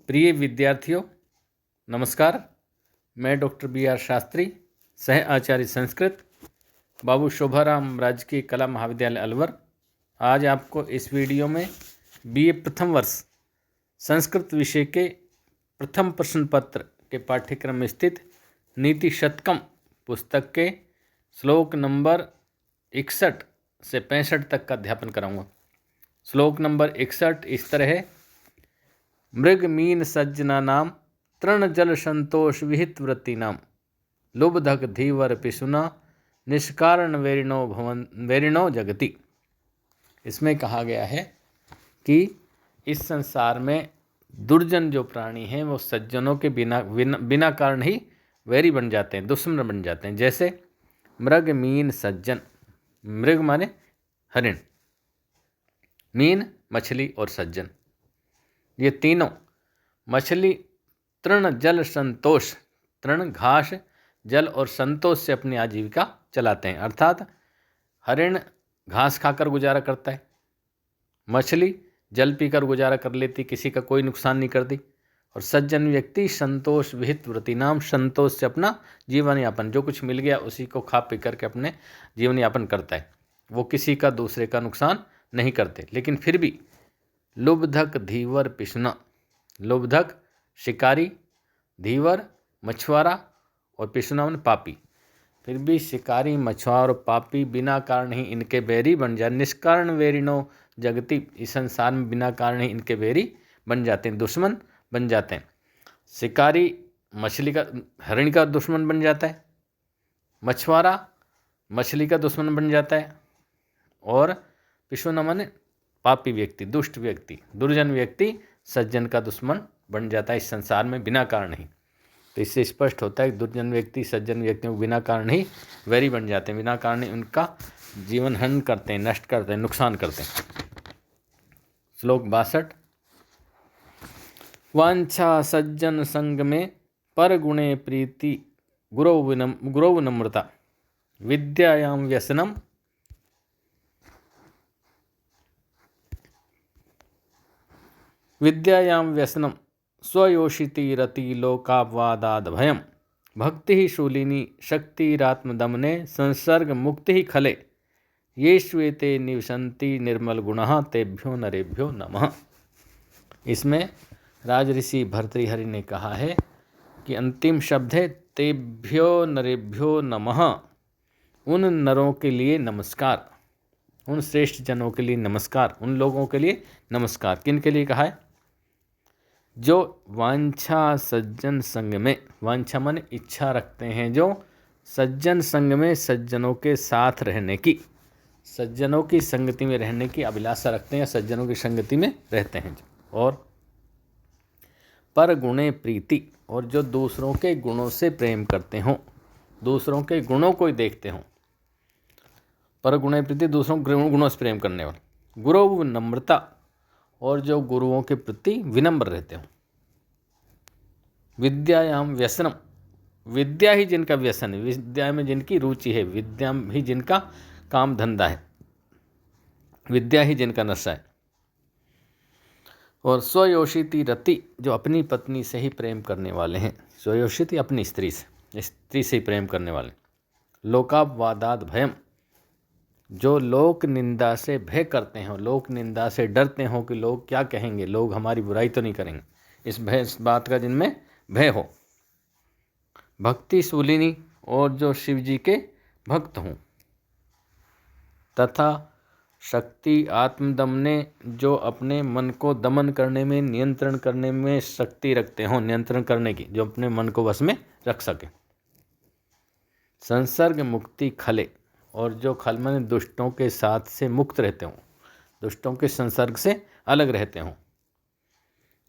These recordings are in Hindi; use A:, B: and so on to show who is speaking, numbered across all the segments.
A: प्रिय विद्यार्थियों, नमस्कार। मैं डॉक्टर बी.आर. शास्त्री, सह आचार्य संस्कृत, बाबू शोभाराम राजकीय कला महाविद्यालय अलवर, आज आपको इस वीडियो में बीए प्रथम वर्ष संस्कृत विषय के प्रथम प्रश्न पत्र के पाठ्यक्रम में स्थित नीति शतकम पुस्तक के श्लोक नंबर 61 से 65 तक का अध्यापन कराऊंगा। श्लोक नंबर 61 इस तरह है। मृग मीन सज्जना नाम तृण जल संतोष विहित वृत्ति नाम लुब्धक धीवर पिशुना निष्कारण वेरिणो जगति। इसमें कहा गया है कि इस संसार में दुर्जन जो प्राणी हैं वो सज्जनों के बिना कारण ही वैरी बन जाते हैं, दुश्मन बन जाते हैं। जैसे मृग मीन सज्जन, मृग माने हरिण, मीन मछली और सज्जन, ये तीनों मछली तृण जल संतोष, तृण घास, जल और संतोष से अपनी आजीविका चलाते हैं। अर्थात हरिण घास खाकर गुजारा करता है, मछली जल पीकर गुजारा कर लेती, किसी का कोई नुकसान नहीं करती। और सज्जन व्यक्ति संतोष विहित वृत्ति नाम, संतोष से अपना जीवन यापन, जो कुछ मिल गया उसी को खा पी करके अपने जीवन यापन करता है। वो किसी का दूसरे का नुकसान नहीं करते। लेकिन फिर भी लुब्धक धीवर पिशुना, लुब्धक शिकारी, धीवर मछुआरा और पिशुना मन पापी। फिर भी शिकारी, मछुआरा और पापी बिना कारण ही इनके बैरी बन जाए। निष्कारण वेरिणो जगति, इस संसार में बिना कारण ही इनके बैरी बन जाते हैं, दुश्मन बन जाते हैं। शिकारी मछली का, हरिण का दुश्मन बन जाता है, मछुआरा मछली का दुश्मन बन जाता है, और पिशुना मन पापी व्यक्ति, दुष्ट व्यक्ति, दुर्जन व्यक्ति सज्जन का दुश्मन बन जाता है इस संसार में बिना कारण ही। तो इससे स्पष्ट होता है कि दुर्जन व्यक्ति सज्जन व्यक्तियों को बिना कारण ही वैरी बन जाते हैं, बिना कारण ही उनका जीवन हनन करते हैं, नष्ट करते हैं, नुकसान करते हैं। श्लोक 62। वांछा सज्जन संग में पर गुणे प्रीति गुरौ नम्रता विद्यायाम व्यसनम स्वयोषिति रति लोकापवादाद भयम भक्ति ही शूलिनी शक्तिरात्मदमने संसर्ग मुक्ति ही खले ये श्वेते निवसंति निर्मल गुणः तेभ्यो नरेभ्यो नमः। इसमें राजऋषि भर्तृहरि ने कहा है कि अंतिम शब्द है तेभ्यो नरेभ्यो नमः, उन नरों के लिए नमस्कार, उन श्रेष्ठ जनों के लिए नमस्कार, उन लोगों के लिए नमस्कार। किन के लिए कहा है? जो वांछा सज्जन संग में, वांछा मन इच्छा रखते हैं, जो सज्जन संग में सज्जनों के साथ रहने की, सज्जनों की संगति में रहने की अभिलाषा रखते हैं, या सज्जनों की संगति में रहते हैं। और पर गुणे प्रीति, और जो दूसरों के गुणों से प्रेम करते हों, दूसरों के गुणों को ही देखते हों। पर गुणे प्रीति, दूसरों के गुणों से प्रेम करने वाले। गुरु नम्रता, और जो गुरुओं के प्रति विनम्र रहते हों। विद्यायाम व्यसनम, विद्या ही जिनका व्यसन है, विद्या में जिनकी रुचि है, विद्या ही जिनका काम धंधा है, विद्या ही जिनका नशा है। और स्वयोषिति रति, जो अपनी पत्नी से ही प्रेम करने वाले हैं, स्वयोषिति अपनी स्त्री से ही प्रेम करने वाले। लोकापवादाद भयम, जो लोक निंदा से भय करते हैं, लोक निंदा से डरते हो कि लोग क्या कहेंगे, लोग हमारी बुराई तो नहीं करेंगे, इस बात का जिनमें भय हो। भक्ति शूलिनी, और जो शिव जी के भक्त हों। तथा शक्ति आत्मदमने, जो अपने मन को दमन करने में, नियंत्रण करने में शक्ति रखते हों, नियंत्रण करने की, जो अपने मन को वश में रख सके। संसर्ग मुक्ति खले, और जो खल माने दुष्टों के साथ से मुक्त रहते हों, दुष्टों के संसर्ग से अलग रहते हों।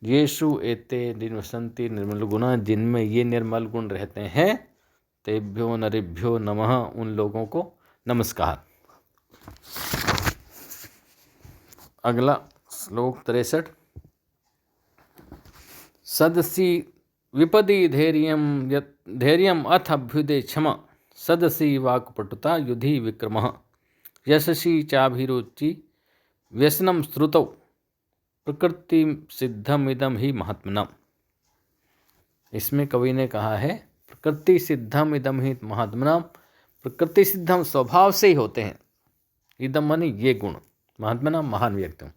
A: येषु एते निवसन्ति निर्मल गुणा, जिनमें ये निर्मल गुण रहते हैं, तेभ्यो नरेभ्यो नमः, उन लोगों को नमस्कार। अगला श्लोक 63। सदसी विपदी धैर्यम अथ अभ्युदय क्षमा सदसी वाक्पटुता युधि विक्रमः यशसी चाभिरुचि व्यसनम श्रुतौ प्रकृति सिद्धमिदम ही महात्मनम। इसमें कवि ने कहा है प्रकृति सिद्धम इदम ही महात्मनाम, प्रकृति सिद्धम स्वभाव से ही होते हैं, इदम मानी ये गुण, महात्मनाम महान व्यक्तियों,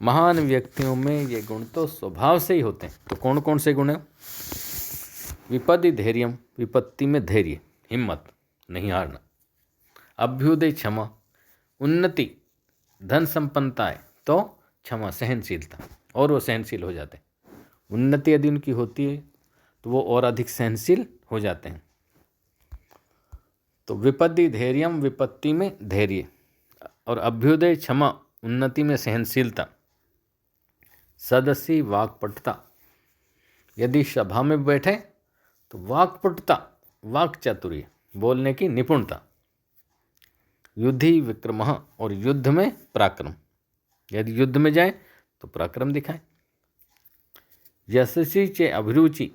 A: महान व्यक्तियों में ये गुण तो स्वभाव से ही होते हैं। तो कौन कौन से गुण हैं? विपदि धैर्यम, विपत्ति में धैर्य, हिम्मत, नहीं हारना। अभ्युदय क्षमा, उन्नति धन संपन्नता है तो क्षमा, सहनशीलता, और वो सहनशील हो जाते हैं। उन्नति यदि उनकी होती है तो वो और अधिक सहनशील हो जाते हैं। तो विपदि धैर्यम, विपत्ति में धैर्य, और अभ्युदय क्षमा, उन्नति में सहनशीलता। सदसी वाक्पटुता, यदि सभा में बैठे तो वाक्पटुता, वाक चातुर्य, बोलने की निपुणता। युद्धि विक्रम, और युद्ध में पराक्रम, यदि युद्ध में जाए तो पराक्रम दिखाएं। यशसी चे अभिरुचि,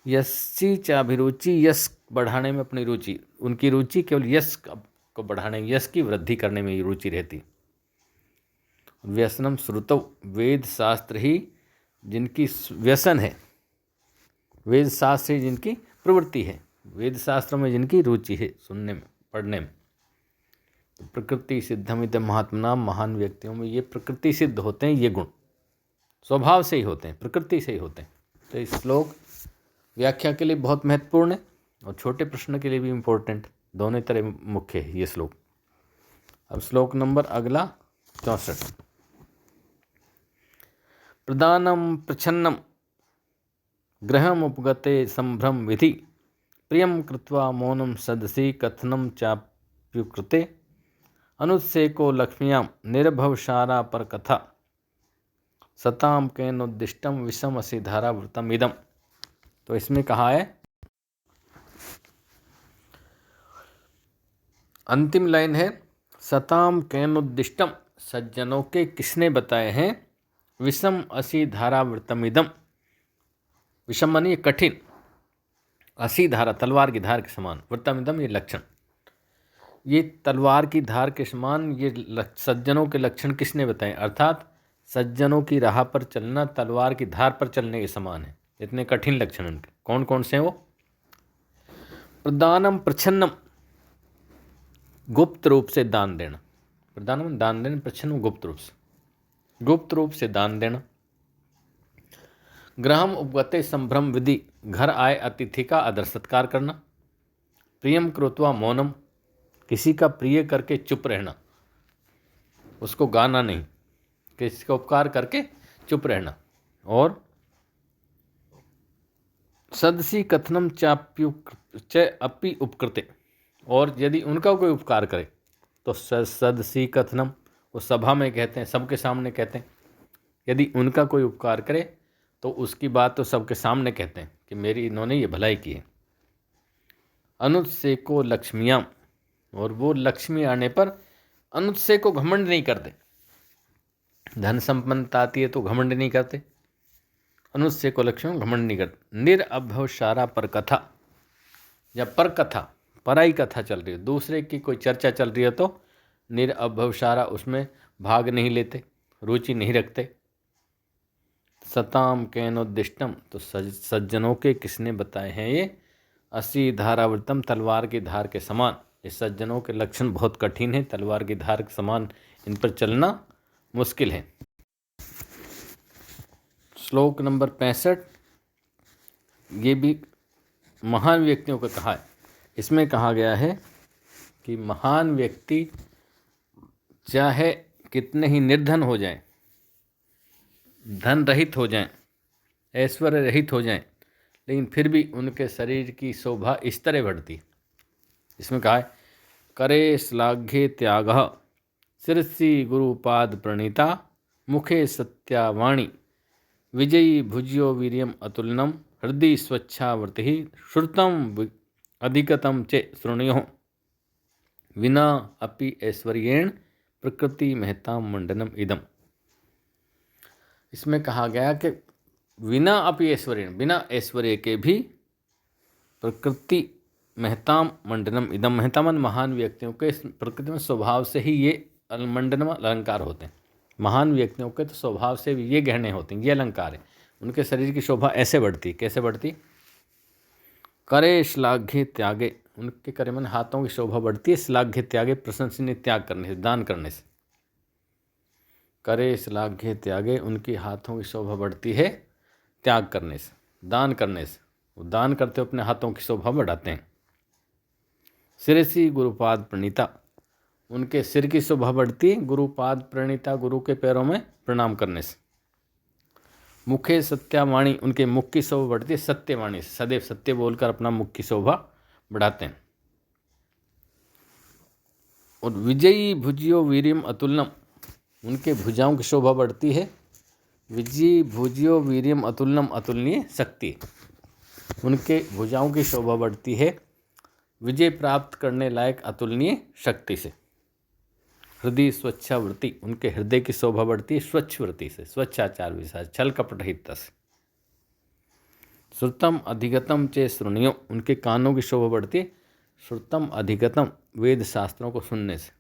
A: यशी च अभिरुचि, यश बढ़ाने में अपनी रुचि, उनकी रुचि केवल यश को बढ़ाने, यश की वृद्धि करने में रुचि रहती। व्यसनम श्रुतौ, वेद शास्त्र ही जिनकी व्यसन है, वेद शास्त्र ही जिनकी प्रवृत्ति है, वेद शास्त्र में जिनकी रुचि है, सुनने में, पढ़ने में। तो प्रकृति सिद्धमिदं महात्मनाम, महान व्यक्तियों में ये प्रकृति सिद्ध होते हैं, ये गुण स्वभाव से ही होते हैं, प्रकृति से ही होते हैं। तो इस श्लोक व्याख्या के लिए बहुत महत्वपूर्ण है और छोटे प्रश्न के लिए भी इम्पोर्टेंट, दोनों तरह मुख्य है ये श्लोक। अब श्लोक नंबर अगला 64। प्रदानम प्रच्छन्नम ग्रहम उपगते संभ्रम विधि, प्रियम कृत्वा मौनम सदसि कथनम चाप्युकृते, अनुत्सेको लक्ष्म्याम निर्भवशारा पर कथा, सताम केनोद्दिष्टम विषम असि धारावृतम इदम। तो इसमें कहा है, अंतिम लाइन है, सताम केनोद्दिष्टम, सज्जनों के किसने बताए हैं, विषम असि धारावृतम इदम, विषम मानी कठिन, असी धारा तलवार की धार के समान, वृत्तम इदम ये लक्षण, ये तलवार की धार के समान ये सज्जनों के लक्षण किसने बताए, अर्थात सज्जनों की राह पर चलना तलवार की धार पर चलने के समान है। इतने कठिन लक्षण उनके कौन कौन से हैं वो? प्रदानम प्रच्छन्नम, गुप्त रूप से दान देना, प्रदानम दान देना, प्रच्छन्नम गुप्त रूप से, गुप्त रूप से दान देना। ग्रहम उपगते संभ्रम विधि, घर आए अतिथि का आदर सत्कार करना। प्रियम कृत्वा मौनम, किसी का प्रिय करके चुप रहना, उसको गाना नहीं, किसी का उपकार करके चुप रहना। और सदसी कथनम अपि उपकृते, और यदि उनका कोई उपकार करे तो सदसी कथनम, वो सभा में कहते हैं, सबके सामने कहते हैं, यदि उनका कोई उपकार करे तो उसकी बात तो सबके सामने कहते हैं कि मेरी इन्होंने ये भलाई की है। अनुत्सेको लक्ष्म्याम, और वो लक्ष्मी आने पर अनुत्से को घमंड नहीं करते, धन संपन्नता आती है तो घमंड नहीं करते, अनुत्से को लक्ष्मी घमंड नहीं करते। निरअभवसारा पर कथा, जब पर कथा पराई कथा चल रही है, दूसरे की कोई चर्चा चल रही है तो निरअभवसारा, उसमें भाग नहीं लेते, रुचि नहीं रखते। सताम केनोद्दिष्टम, तो सज्जनों के किसने बताए हैं ये, असी धारावृतम, तलवार की धार के समान। इस सज्जनों के लक्षण बहुत कठिन है, तलवार की धार के समान इन पर चलना मुश्किल है। श्लोक नंबर 65, ये भी महान व्यक्तियों को कहा है। इसमें कहा गया है कि महान व्यक्ति चाहे कितने ही निर्धन हो जाएं, धन रहित हो जाएं, ऐश्वर्य रहित हो जाएं, लेकिन फिर भी उनके शरीर की शोभा इस तरह बढ़ती। इसमें कहा है, करे श्लाघ्ये त्यागः शिरसि गुरुपाद प्रणीता, मुखे सत्यावाणी विजयी भुज्यो वीर्यम अतुलनम, हृदय स्वच्छावर्ति श्रुतम अधिकतम चे श्रृणुयो, विना अपि ऐश्वर्येण प्रकृति महताम मंडनम इदम। इसमें कहा गया कि विना अपि ऐश्वर्येण, बिना ऐश्वर्य के भी प्रकृति महताम मंडनम इदम, महतामन महान व्यक्तियों के प्रकृति में स्वभाव से ही ये मंडनम अलंकार होते हैं। महान व्यक्तियों के तो स्वभाव से भी ये गहने होते हैं, ये अलंकार है। उनके शरीर की शोभा ऐसे बढ़ती, कैसे बढ़ती? करे श्लाघ्य त्यागे, उनके करे मन हाथों की शोभा बढ़ती है, श्लाघ्य त्यागे प्रशंसनीय त्याग करने से, दान करने से। करे श्लाघ्य त्यागे, उनके हाथों की शोभा बढ़ती है त्याग करने से, दान करने से। वो दान करते हुए अपने हाथों की शोभा बढ़ाते हैं। शिरसी गुरुपाद प्रणीता, उनके सिर की शोभा बढ़ती है गुरुपाद प्रणीता, गुरु के पैरों में प्रणाम करने से। मुखे सत्यावाणी, उनके मुख की शोभा बढ़ती है सत्यवाणी से, सदैव सत्य बोलकर अपना मुख की शोभा बढ़ाते हैं। और विजयी भुजियो वीर्यम अतुलनम, उनके भुजाओं की शोभा बढ़ती है विजयी भुजियो वीर्यम अतुलनम, अतुलनीय शक्ति। उनके भुजाओं की शोभा बढ़ती है विजय प्राप्त करने लायक अतुलनीय शक्ति से। हृदय स्वच्छावृत्ति, उनके हृदय की शोभा बढ़ती है स्वच्छ वृत्ति से, स्वच्छाचार विचार, छल कपट रहितता से। श्रुतम अधिगतम चे श्रुणियो, उनके कानों की शोभा बढ़ती है श्रुतम अधिगतम, वेद शास्त्रों को सुनने से।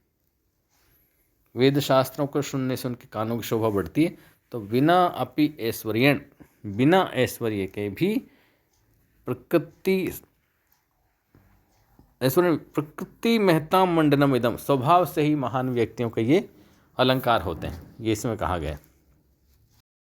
A: वेद शास्त्रों को सुनने से उनके कानों की शोभा बढ़ती है। तो बिना अपि ऐश्वर्यण, बिना ऐश्वर्य के भी प्रकृति महता मंडनम इदम, स्वभाव से ही महान व्यक्तियों के ये अलंकार होते हैं, ये इसमें कहा गया है।